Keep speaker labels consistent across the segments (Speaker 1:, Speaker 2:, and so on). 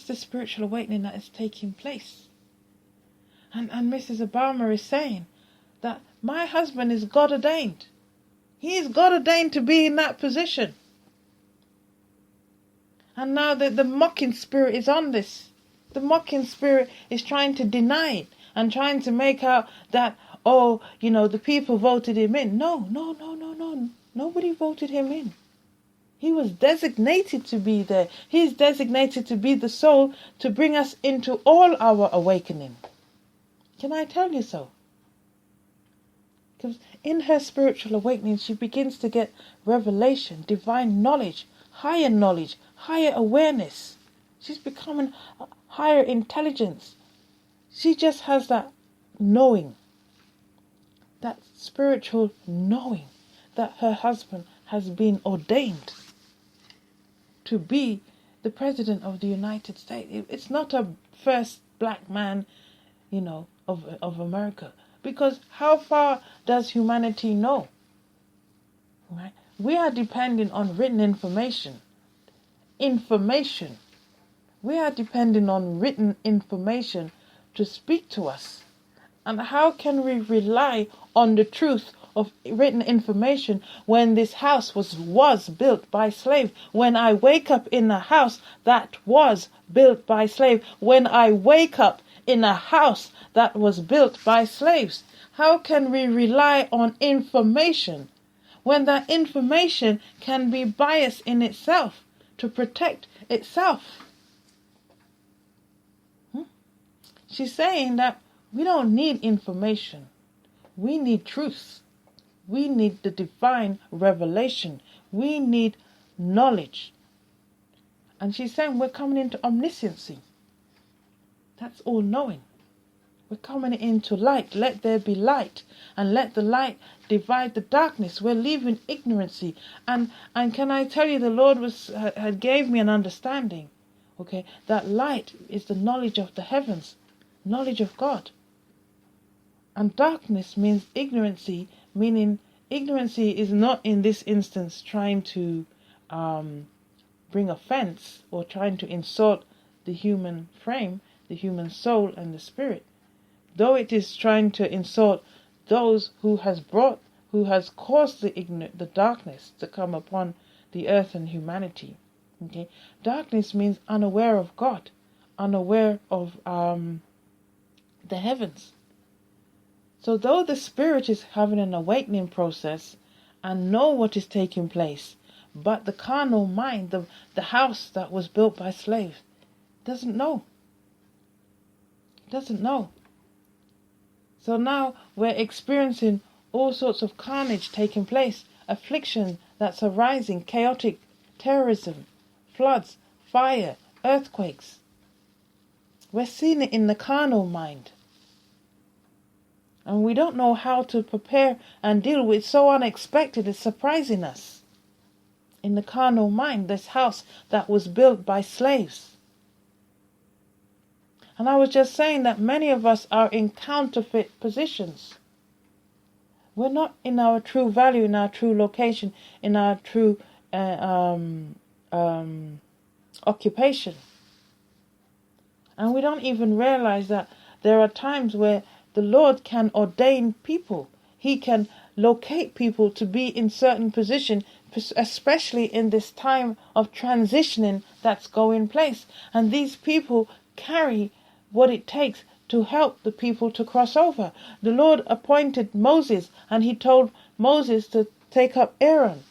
Speaker 1: the spiritual awakening that is taking place. And Mrs. Obama is saying that my husband is God ordained. He is God ordained to be in that position. And now the mocking spirit is on this. The mocking spirit is trying to deny it and trying to make out that, the people voted him in. No. Nobody voted him in. He was designated to be there. He is designated to be the soul to bring us into all our awakening. Can I tell you so? Because in her spiritual awakening, she begins to get revelation, divine knowledge, higher awareness. She's becoming higher intelligence. She just has that knowing, that spiritual knowing that her husband has been ordained to be the President of the United States. It's not a first black man, of America. Because how far does humanity know? Right? We are depending on written information. We are depending on written information to speak to us. And how can we rely on the truth of written information when this house was built by slaves? When I wake up in a house that was built by slaves, when I wake up in a house that was built by slaves, how can we rely on information when that information can be biased in itself to protect itself? She's saying that we don't need information. We need truth. We need the divine revelation. We need knowledge. And she's saying we're coming into omnisciency. That's all knowing. We're coming into light. Let there be light. And let the light divide the darkness. We're leaving ignorancy. And can I tell you, the Lord had gave me an understanding. Okay, that light is the knowledge of the heavens. Knowledge of God. And darkness means ignorancy, meaning ignorancy is not in this instance trying to bring offense or trying to insult the human frame, the human soul and the spirit. Though it is trying to insult those who has caused the darkness to come upon the earth and humanity. Okay, darkness means unaware of God, unaware of the heavens. So though the spirit is having an awakening process and know what is taking place, but the carnal mind, the house that was built by slaves, doesn't know. Doesn't know. So now we're experiencing all sorts of carnage taking place, affliction that's arising, chaotic terrorism, floods, fire, earthquakes. We're seeing it in the carnal mind. And we don't know how to prepare and deal with it. So unexpected, it's surprising us. In the carnal mind, this house that was built by slaves. And I was just saying that many of us are in counterfeit positions. We're not in our true value, in our true location, in our true occupation. And we don't even realize that there are times where the Lord can ordain people. He can locate people to be in certain position, especially in this time of transitioning that's going place. And these people carry what it takes to help the people to cross over. The Lord appointed Moses, and he told Moses to take up Aaron.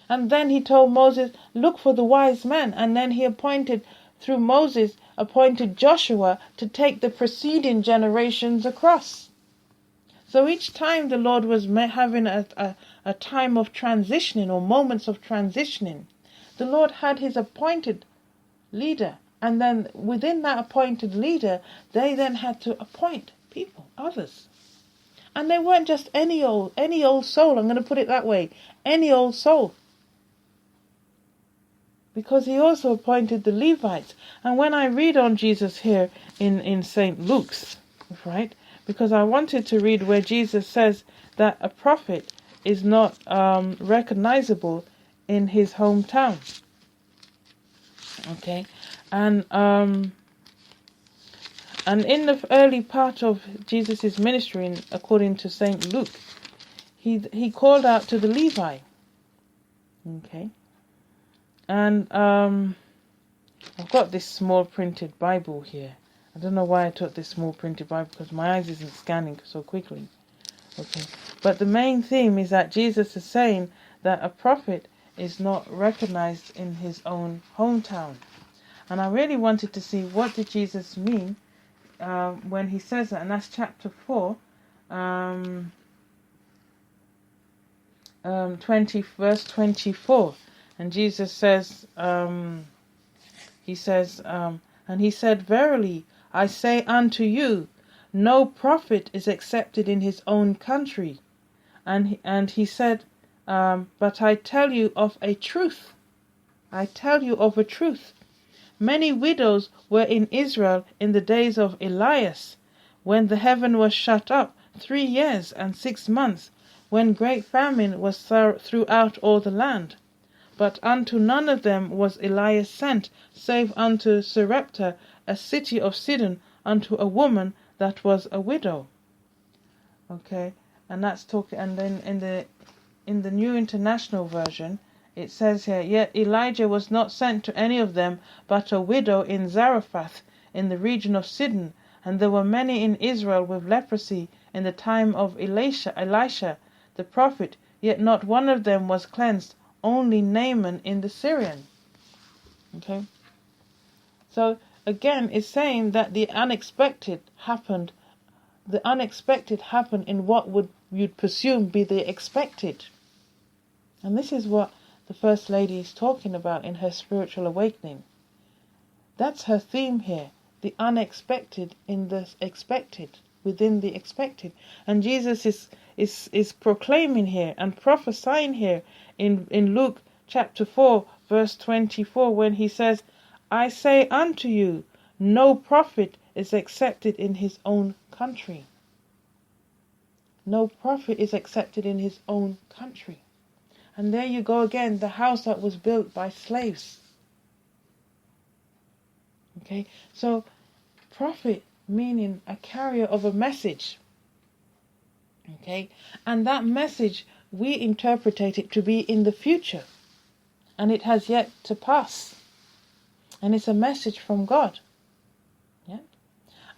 Speaker 1: And then he told Moses, look for the wise men. And then he appointed Joshua to take the preceding generations across. So each time the Lord was having a time of transitioning or moments of transitioning, the Lord had his appointed leader. And then within that appointed leader, they then had to appoint people, others. And they weren't just any old soul, I'm going to put it that way, any old soul. Because he also appointed the Levites. And when I read on Jesus here in St. Luke's, right, because I wanted to read where Jesus says that a prophet is not recognizable in his hometown. Okay, And in the early part of Jesus' ministry, according to St. Luke, he called out to the Levi. Okay. And I've got this small printed Bible here. I don't know why I took this small printed Bible, because my eyes isn't scanning so quickly. Okay. But the main theme is that Jesus is saying that a prophet is not recognized in his own hometown. And I really wanted to see what did Jesus mean when he says that, and that's chapter 4, 20, verse 24. And Jesus says, he says, and he said, "Verily, I say unto you, no prophet is accepted in his own country." And he said, "But I tell you of a truth. I tell you of a truth. Many widows were in Israel in the days of Elias, when the heaven was shut up 3 years and 6 months, when great famine was throughout all the land. But unto none of them was Elias sent, save unto Sarepta, a city of Sidon, unto a woman that was a widow." Okay, and that's talking. And then in the New International Version, it says here, "Yet Elijah was not sent to any of them, but a widow in Zarephath, in the region of Sidon. And there were many in Israel with leprosy in the time of Elisha the prophet, yet not one of them was cleansed, only Naaman in the Syrian." Okay. So again, it's saying that the unexpected happened. The unexpected happened in what you'd presume be the expected. And this is what the First Lady is talking about in her spiritual awakening. That's her theme here. The unexpected in the expected, within the expected. And Jesus is proclaiming here and prophesying here in Luke chapter 4, verse 24, when he says, "I say unto you, no prophet is accepted in his own country." No prophet is accepted in his own country. And there you go again, the house that was built by slaves. Okay, so prophet meaning a carrier of a message. Okay, and that message, we interpret it to be in the future. And it has yet to pass. And it's a message from God. Yeah?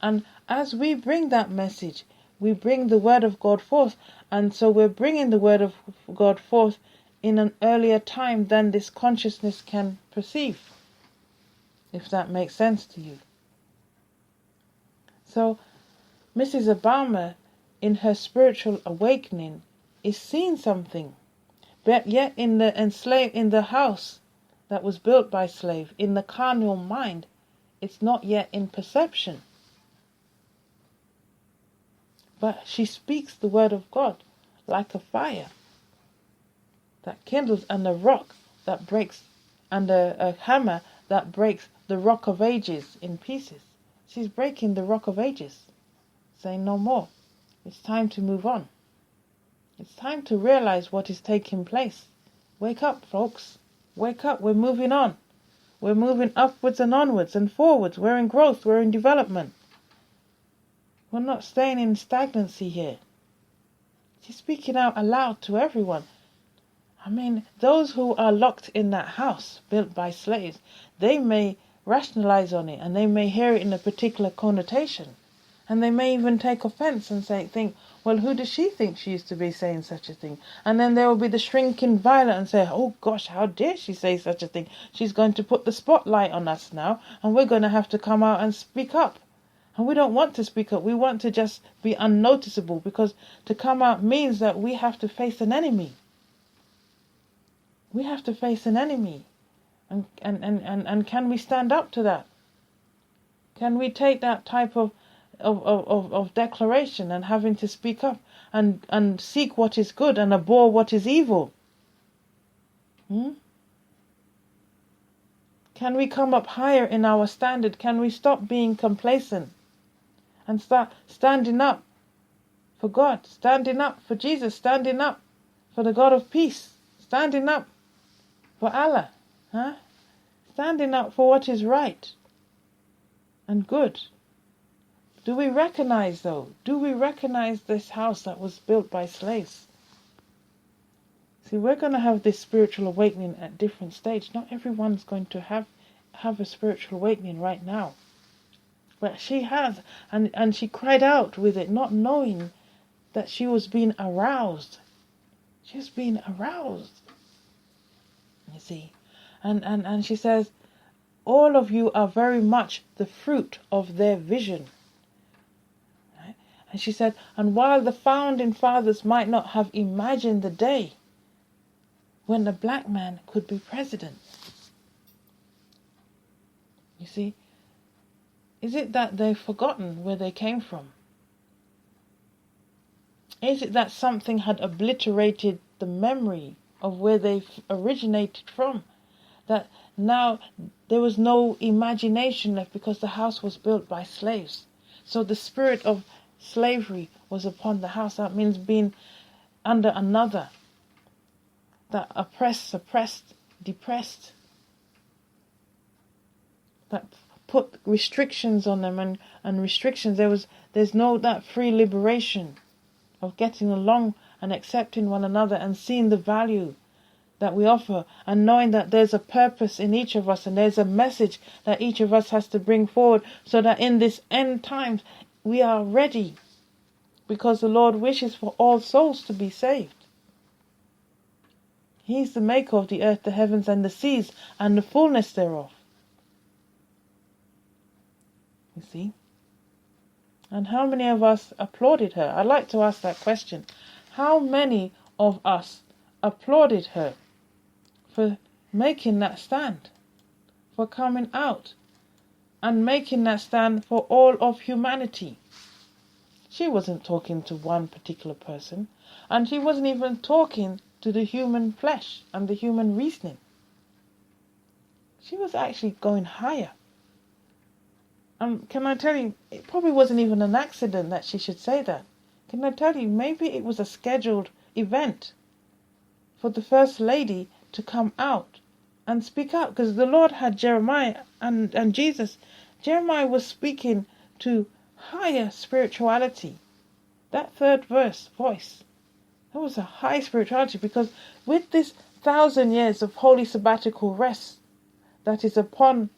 Speaker 1: And as we bring that message, we bring the word of God forth. And so we're bringing the word of God forth in an earlier time than this consciousness can perceive, if that makes sense to you. So Mrs. Obama, in her spiritual awakening, is seeing something, but yet in the house that was built by slave, in the carnal mind, it's not yet in perception. But she speaks the word of God like a fire that kindles, and a rock that breaks, and a hammer that breaks the rock of ages in pieces. She's breaking the rock of ages, saying no more. It's time to move on. It's time to realize what is taking place. Wake up, folks. Wake up. We're moving on. We're moving upwards and onwards and forwards. We're in growth. We're in development. We're not staying in stagnancy here. She's speaking out aloud to everyone. I mean, those who are locked in that house built by slaves, they may rationalize on it, and they may hear it in a particular connotation. And they may even take offense and think, well, who does she think she used to be saying such a thing? And then there will be the shrinking violet and say, oh gosh, how dare she say such a thing? She's going to put the spotlight on us now, and we're going to have to come out and speak up. And we don't want to speak up. We want to just be unnoticeable, because to come out means that we have to face an enemy. We have to face an enemy. And can we stand up to that? Can we take that type of declaration and having to speak up and seek what is good and abhor what is evil? Can we come up higher in our standard? Can we stop being complacent and start standing up for God, standing up for Jesus, standing up for the God of peace, standing up for Allah, standing up for what is right, and good. Do we recognize, though? Do we recognize this house that was built by slaves? See, we're going to have this spiritual awakening at different stages. Not everyone's going to have a spiritual awakening right now. But she has, and she cried out with it, not knowing that she was being aroused. She was being aroused. You see. And she says, all of you are very much the fruit of their vision. Right? And she said, and while the founding fathers might not have imagined the day when a black man could be president. You see, is it that they've forgotten where they came from? Is it that something had obliterated the memory of where they originated from? That now there was no imagination left because the house was built by slaves. So the spirit of slavery was upon the house. That means being under another. That oppressed, suppressed, depressed. That put restrictions on them and restrictions. There's no that free liberation of getting along and accepting one another and seeing the value that we offer and knowing that there's a purpose in each of us and there's a message that each of us has to bring forward so that in this end times we are ready, because the Lord wishes for all souls to be saved. He's the maker of the earth, the heavens and the seas and the fullness thereof. You see? And how many of us applauded her? I'd like to ask that question. How many of us applauded her for making that stand, for coming out and making that stand for all of humanity? She wasn't talking to one particular person, and she wasn't even talking to the human flesh and the human reasoning. She was actually going higher. Can I tell you, it probably wasn't even an accident that she should say that. Can I tell you, maybe it was a scheduled event for the First Lady to come out and speak out, because the Lord had Jeremiah and Jesus. Jeremiah was speaking to higher spirituality. That third voice, that was a high spirituality, because with this 1,000 years of holy sabbatical rest that is upon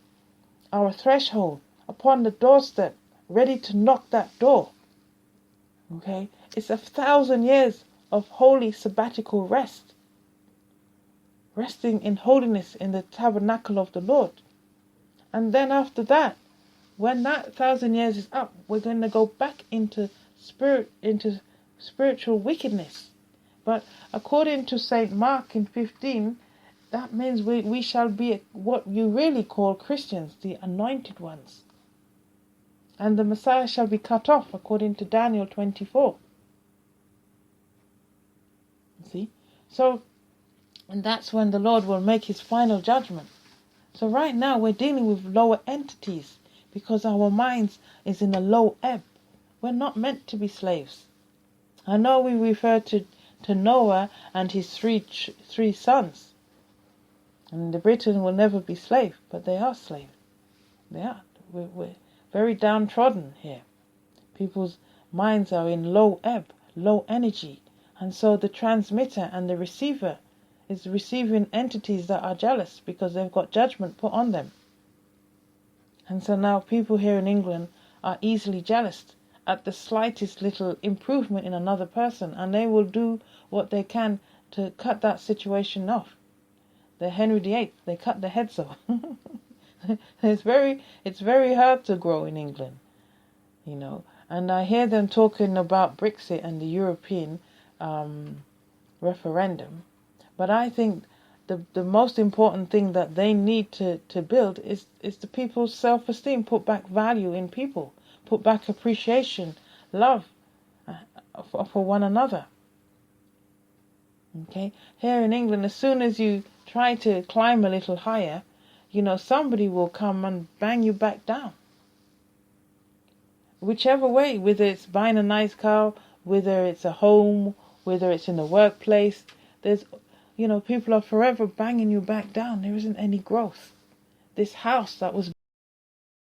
Speaker 1: our threshold, upon the doorstep, ready to knock that door. Okay? It's 1,000 years of holy sabbatical rest. Resting in holiness in the tabernacle of the Lord. And then after that, when that 1,000 years is up, we're going to go back into spiritual wickedness. But according to St. Mark in 15, that means we shall be what you really call Christians, the anointed ones. And the Messiah shall be cut off, according to Daniel 24. See? So, and that's when the Lord will make his final judgment. So right now we're dealing with lower entities because our minds is in a low ebb. We're not meant to be slaves. I know we refer to Noah and his three sons. And the Britain will never be slave, but they are slaves. They are. We're very downtrodden here. People's minds are in low ebb, low energy. And so the transmitter and the receiver is receiving entities that are jealous because they've got judgment put on them. And so now people here in England are easily jealous at the slightest little improvement in another person, and they will do what they can to cut that situation off. The Henry VIII, they cut the heads off. It's very hard to grow in England, you know. And I hear them talking about Brexit and the European referendum. But I think the most important thing that they need to build is the people's self-esteem. Put back value in people. Put back appreciation, love for one another. Okay? Here in England, as soon as you try to climb a little higher, you know, somebody will come and bang you back down. Whichever way, whether it's buying a nice car, whether it's a home, whether it's in the workplace, there's, you know, people are forever banging you back down. There isn't any growth. This house that was